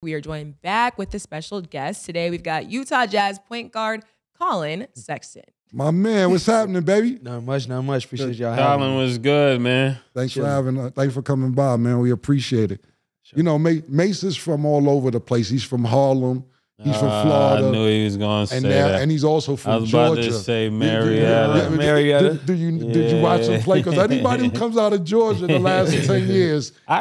We are joined back with a special guest. Today we've got Utah Jazz point guard Collin Sexton. My man, what's happening, baby? Not much. Appreciate y'all having Collin me. was good, man. Thanks for coming by, man. We appreciate it. Sure. You know, Mase is from all over the place. He's from Harlem. He's from Florida. I knew he was going to say that. And he's also from Georgia. I was about to say Marietta. Marietta. Did you watch him play? Because anybody who comes out of Georgia in the last 10 years, I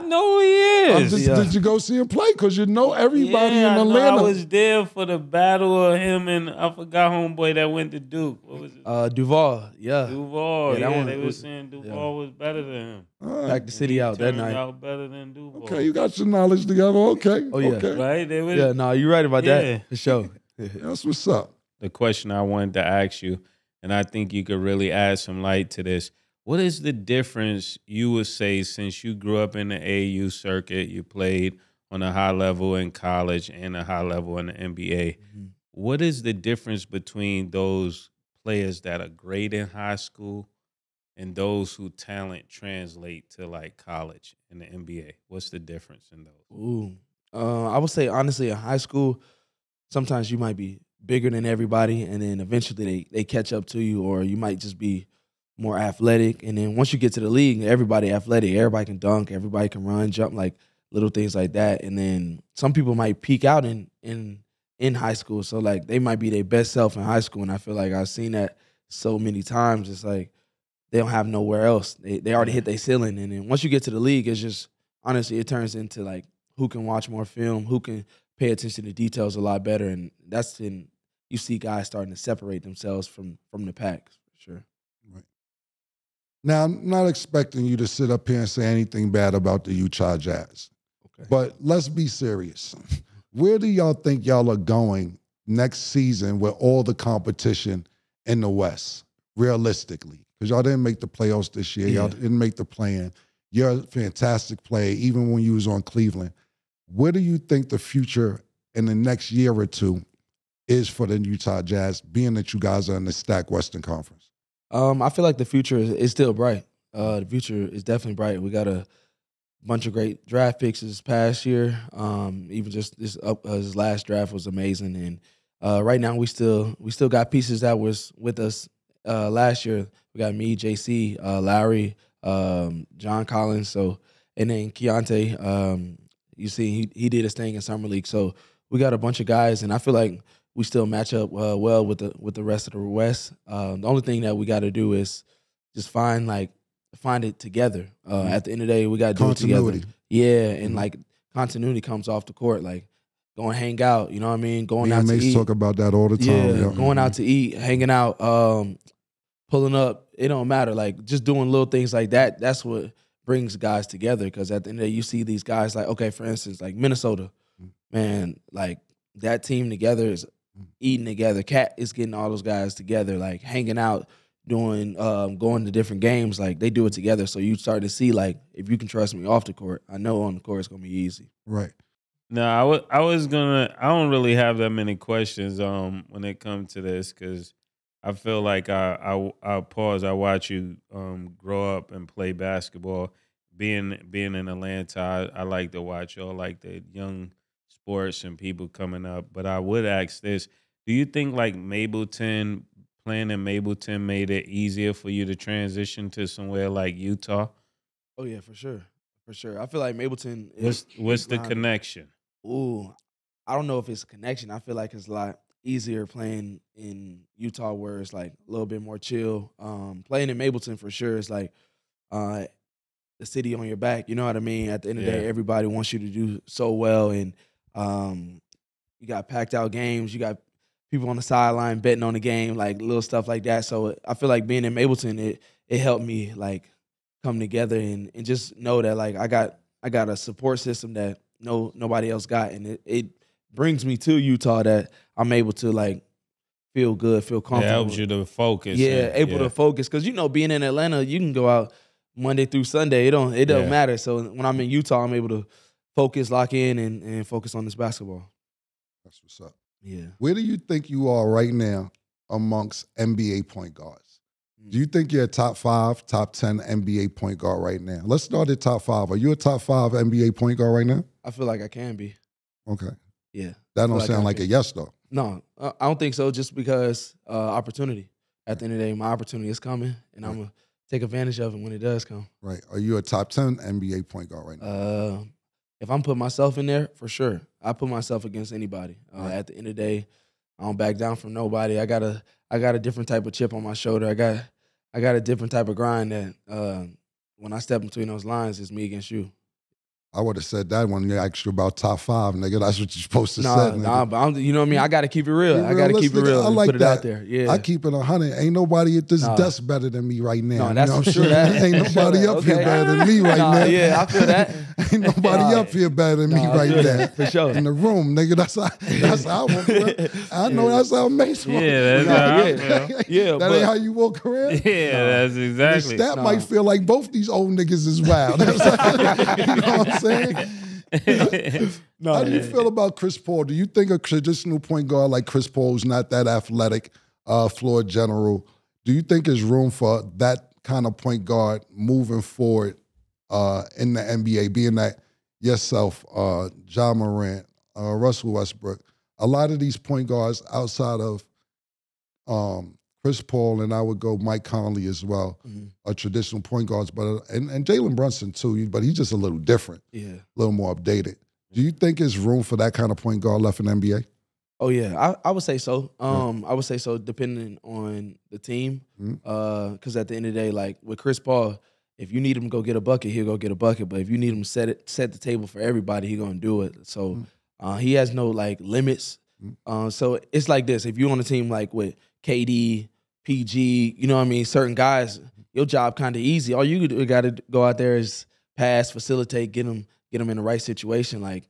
know who he is. Did you go see him play? Because you know everybody in Atlanta. I was there for the battle of him and I forgot homeboy that went to Duke. What was it? Duval. Yeah. Duval. Yeah, they were saying Duval was better than him. Back the city out that night. Out better than Duval. Okay, you got your knowledge together. Okay. Oh, yeah. Okay. Right? You're right about that. For sure. That's what's up. The question I wanted to ask you, and I think you could really add some light to this. What is the difference, you would say, since you grew up in the AAU circuit, you played on a high level in college and a high level in the NBA. Mm-hmm. What is the difference between those players that are great in high school and those who talent translate to like college and the NBA? What's the difference in those? Ooh, I would say honestly, in high school, sometimes you might be bigger than everybody, and then eventually they catch up to you, or you might just be more athletic. And then once you get to the league, everybody athletic, everybody can dunk, everybody can run, jump, like little things like that. And then some people might peak out in high school, so like they might be their best self in high school, and I feel like I've seen that so many times. It's like they don't have nowhere else. They already hit their ceiling, and then once you get to the league, it's just honestly it turns into like who can watch more film, who can pay attention to details a lot better, and that's when you see guys starting to separate themselves from the pack, for sure. Right. Now, I'm not expecting you to sit up here and say anything bad about the Utah Jazz, okay, but let's be serious. Where do y'all think y'all are going next season with all the competition in the West, realistically? Because y'all didn't make the playoffs this year. Y'all didn't make the play-in. You're a fantastic player, even when you was on Cleveland. Where do you think the future in the next year or two is for the Utah Jazz, being that you guys are in the stacked Western Conference? I feel like the future is still bright. The future is definitely bright. We got a bunch of great draft picks this past year. Even just this last draft was amazing. And right now we still got pieces that was with us last year. We got me, JC, Lowry, John Collins. So, and then Keontae. You see, he did his thing in summer league. So we got a bunch of guys, and I feel like we still match up well with the rest of the West. The only thing that we got to do is just find it together. At the end of the day, we got to do it together. Yeah, and like continuity comes off the court, like going hang out. You know what I mean? Going out to eat. Talk about that all the time. Yeah, going out to eat, hanging out, pulling up. It don't matter. Like just doing little things like that. That's what brings guys together, because at the end of the day, you see these guys like, okay, for instance, like Minnesota, man, like that team together is eating together. Cat is getting all those guys together, like hanging out, doing, going to different games. Like they do it together. So you start to see like, if you can trust me off the court, I know on the court it's gonna be easy. Right. No, I don't really have that many questions when it comes to this, because I feel like I watch you grow up and play basketball. Being in Atlanta, I like to watch all like the young sports and people coming up. But I would ask this: do you think like playing in Mableton made it easier for you to transition to somewhere like Utah? Oh yeah, for sure. I feel like Mableton. What's the connection? Ooh, I don't know if it's a connection. I feel like it's a lot easier playing in Utah, where it's like a little bit more chill. Playing in Mableton for sure is like the city on your back. You know what I mean? At the end of the day, everybody wants you to do so well, and you got packed out games. You got people on the sideline betting on the game, like little stuff like that. So I feel like being in Mableton, it helped me like come together and just know that like I got a support system that nobody else got, and it brings me to Utah that I'm able to like feel good, feel comfortable. It helps you to focus. Yeah, able to focus, because being in Atlanta, you can go out Monday through Sunday. It doesn't matter. So when I'm in Utah, I'm able to focus, lock in, and focus on this basketball. That's what's up. Yeah. Where do you think you are right now amongst NBA point guards? Do you think you're a top 5, top 10 NBA point guard right now? Let's start at top 5. Are you a top 5 NBA point guard right now? I feel like I can be. Okay. Yeah. That don't sound like a yes, though. No, I don't think so. Just because opportunity. At the end of the day, my opportunity is coming, and I'm gonna take advantage of it when it does come. Right. Are you a top 10 NBA point guard right now? If I'm putting myself in there, for sure. I put myself against anybody. At the end of the day, I don't back down from nobody. I got a different type of chip on my shoulder. I got a different type of grind that when I step between those lines, it's me against you. I would have said that when you asked you about top 5, nigga. That's what you're supposed to say. Nah, but you know what I mean? I got to keep it real. I got to keep it real. I like put it that. out there. Yeah. I keep it 100. Ain't nobody at this desk better than me right now. No, that's for sure. Ain't nobody up here better than me right now. Yeah, I feel that. Ain't nobody up here better than me right now. For sure. In the room, nigga. That's how I walk around. I know that's how Mase walks. Yeah, that's how I feel. Yeah, that ain't how you walk around? Yeah, that's exactly. That might feel like both these old niggas is wild. You know what I'm saying? How do you feel about Chris Paul? Do you think a traditional point guard like Chris Paul is not that athletic, floor general? Do you think there's room for that kind of point guard moving forward in the NBA, being that yourself, Ja Morant, Russell Westbrook, a lot of these point guards outside of Chris Paul, and I would go Mike Conley as well, are traditional point guards, but and Jalen Brunson too, but he's just a little different, a little more updated. Do you think there's room for that kind of point guard left in the NBA? Oh yeah, I would say so. I would say so, depending on the team. Because at the end of the day, like with Chris Paul, if you need him to go get a bucket, he'll go get a bucket. But if you need him to set the table for everybody, he's gonna do it. So he has no like limits. So it's like this: if you're on a team like with KD, PG, you know what I mean, certain guys, your job kind of easy. All you got to go out there is pass, facilitate, get them in the right situation. Like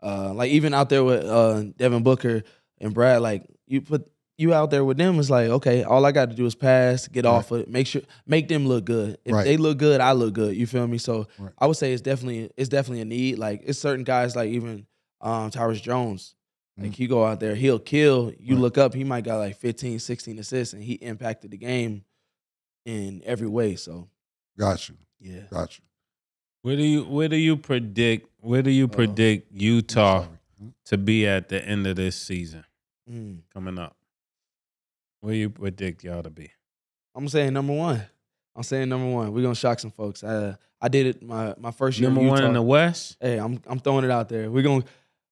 even out there with Devin Booker and Brad, like you out there with them, it's like, okay, all I got to do is pass, get off of it, make them look good. If they look good, I look good. You feel me? So I would say it's definitely a need. Like it's certain guys, like even Tyrus Jones. Like he go out there, he'll kill. You look up, he might got like 15, 16 assists, and he impacted the game in every way. So, got you. Yeah, got you. Where do you predict Utah to be at the end of this season coming up? Where do you predict y'all to be? I'm saying number one. We're gonna shock some folks. I did it my first year. Number in Utah. 1 in the West. Hey, I'm throwing it out there.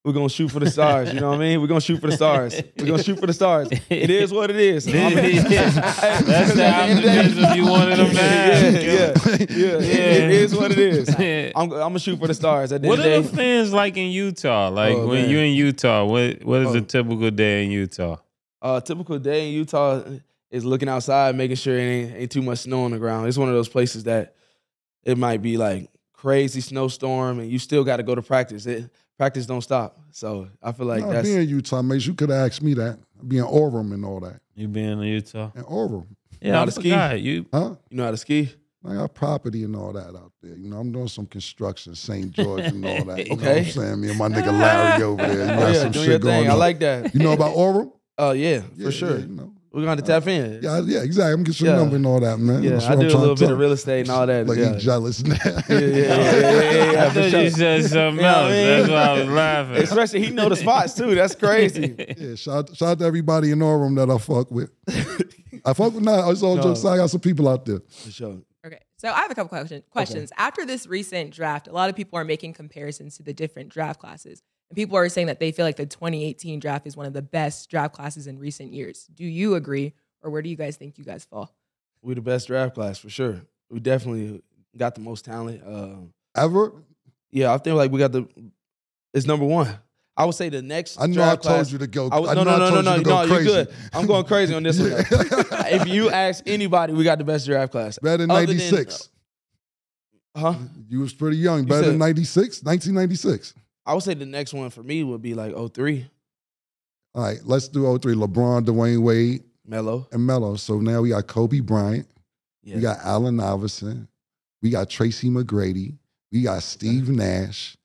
We're gonna shoot for the stars. You know what I mean? We're gonna shoot for the stars. It is what it is. That's the optimism you wanted them to have. Yeah. It is what it is. I'm gonna shoot for the stars. What are the fans like in Utah? Like when you're in Utah, what is a typical day in Utah? Typical day in Utah is looking outside, making sure it ain't too much snow on the ground. It's one of those places that it might be like crazy snowstorm, and you still got to go to practice. Practice don't stop. So I feel like that's... being in Utah, Mase, you could have asked me that. Being Orem and all that. You being in Utah? And Orem. Yeah, I forgot. You know how to ski? I got property and all that out there. You know, I'm doing some construction, St. George and all that. You know what I'm saying? Me and my nigga Larry over there. You got some shit going on. I like that. You know about Orem? Yeah, for sure. You know. We're going to tap in. Yeah, exactly. I'm getting your number and all that, man. Yeah, I do a little bit of real estate and all that. Like he's jealous now. Yeah. I thought you said something else. That's why I was laughing. Especially he know the spots too. That's crazy. Yeah, shout out to everybody in Orem that I fuck with. I fuck with it's all jokes. I got some people out there. For sure. Okay, so I have a couple questions. Okay. After this recent draft, a lot of people are making comparisons to the different draft classes. And people are saying that they feel like the 2018 draft is one of the best draft classes in recent years. Do you agree, or where do you guys think you guys fall? We're the best draft class for sure. We definitely got the most talent. Ever? Yeah, I think like it's number one. I would say the next. I know draft I told class, you to go. No, you're good. I'm going crazy on this one. If you ask anybody, we got the best draft class. Better than 96. You was pretty young. Better than 96, 1996. I would say the next one for me would be like 03. All right, let's do 03. LeBron, Dwayne Wade, Melo. So now we got Kobe Bryant. Yeah. We got Allen Iverson. We got Tracy McGrady. We got Steve Nash.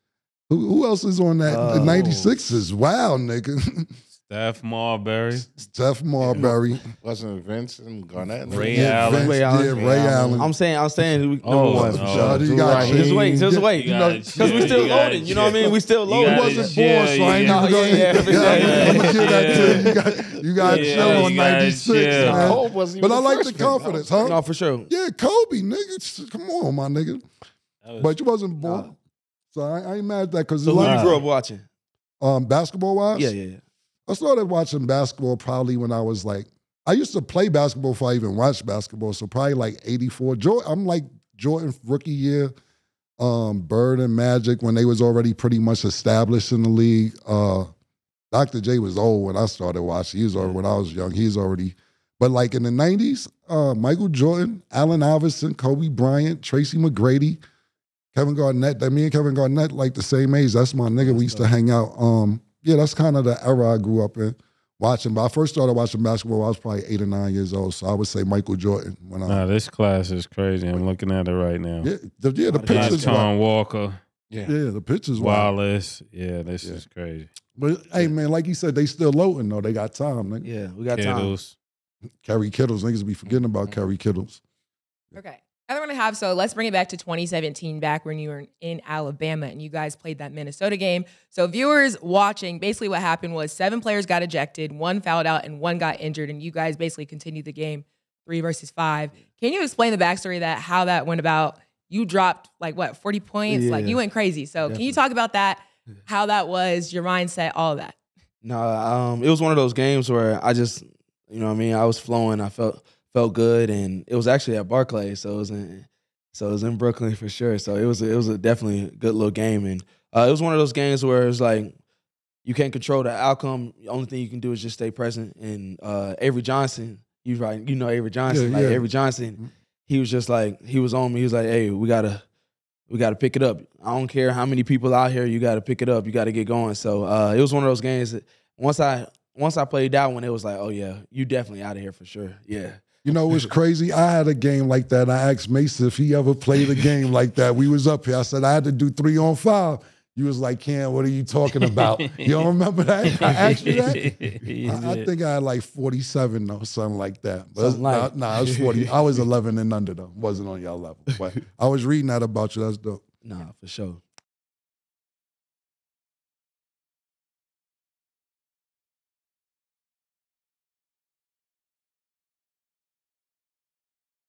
Who else is on that? The 96 is wow, nigga. Steph Marbury. Steph Marbury. Wasn't Vince and Garnett? Ray Allen. Vince, Ray Allen. yeah, Ray Allen. I'm saying number Oh, one. no. Shawty, you got Just wait, Shane. just wait. You gotta Because we chill, still you gotta loading. You know what I mean? chill. We still You loading. He gotta wasn't chill, born, so I ain't yeah. even going Yeah, to I'm going to give that to you. You got Yeah, chill on you gotta 96, chill. man. Cole wasn't But I even like the freshman, confidence, huh? No, for sure. Yeah, Kobe, nigga. Come on, my nigga. But you wasn't born. Nah. So I ain't mad at that because So who you grew up watching? basketball-wise? Yeah. I started watching basketball probably when I was like, I used to play basketball before I even watched basketball, so probably like 84. I'm like Jordan rookie year, Bird and Magic when they was already pretty much established in the league. Dr. J was old when I started watching. He was already, when I was young, he's already, but like in the 90s, Michael Jordan, Allen Iverson, Kobe Bryant, Tracy McGrady, Kevin Garnett. Me and Kevin Garnett like the same age. That's my nigga. We used to hang out. Yeah, that's kind of the era I grew up in watching. But I first started watching basketball, I was probably 8 or 9 years old. So I would say Michael Jordan. When Nah, this class is crazy. I'm looking at it right now. the pictures. Tom Walker, Yeah, the pictures. Wild. Wallace. Yeah, this is crazy. But hey, man, like you said, they still loading though. They got time. Nigga. Yeah, we got time. Kittles. Kerry Kittles, niggas be forgetting about Kerry Kittles. Okay. Other one I have, so let's bring it back to 2017, back when you were in Alabama and you guys played that Minnesota game. So viewers watching, basically what happened was 7 players got ejected, 1 fouled out, and 1 got injured, and you guys basically continued the game 3 versus 5. Can you explain the backstory of that, how that went about? You dropped, 40 points? Yeah. Like, you went crazy. So Can you talk about that, how that was, your mindset, all of that? No, it was one of those games where I just, you know what I mean, I was flowing. I felt good, and it was actually at Barclays, so it was in Brooklyn for sure. So it was a definitely good little game, and it was one of those games where it's like you can't control the outcome. The only thing you can do is just stay present. And Avery Johnson, you know Avery Johnson, Yeah. Avery Johnson, he was just like, he was on me. He was like, hey, we gotta pick it up. I don't care how many people out here, you gotta pick it up. You gotta get going. So it was one of those games that once I played that one, it was like, oh yeah, you definitely out of here for sure. Yeah. You know what's crazy? I had a game like that. I asked Mase if he ever played a game like that. We was up here. I said, I had to do 3 on 5. You was like, Cam, what are you talking about? You don't remember that? I asked you that? I think I had like 47 or something like that. But I was 40. I was 11 and under though. Wasn't on y'all level. But I was reading that about you. That's dope. Nah, for sure.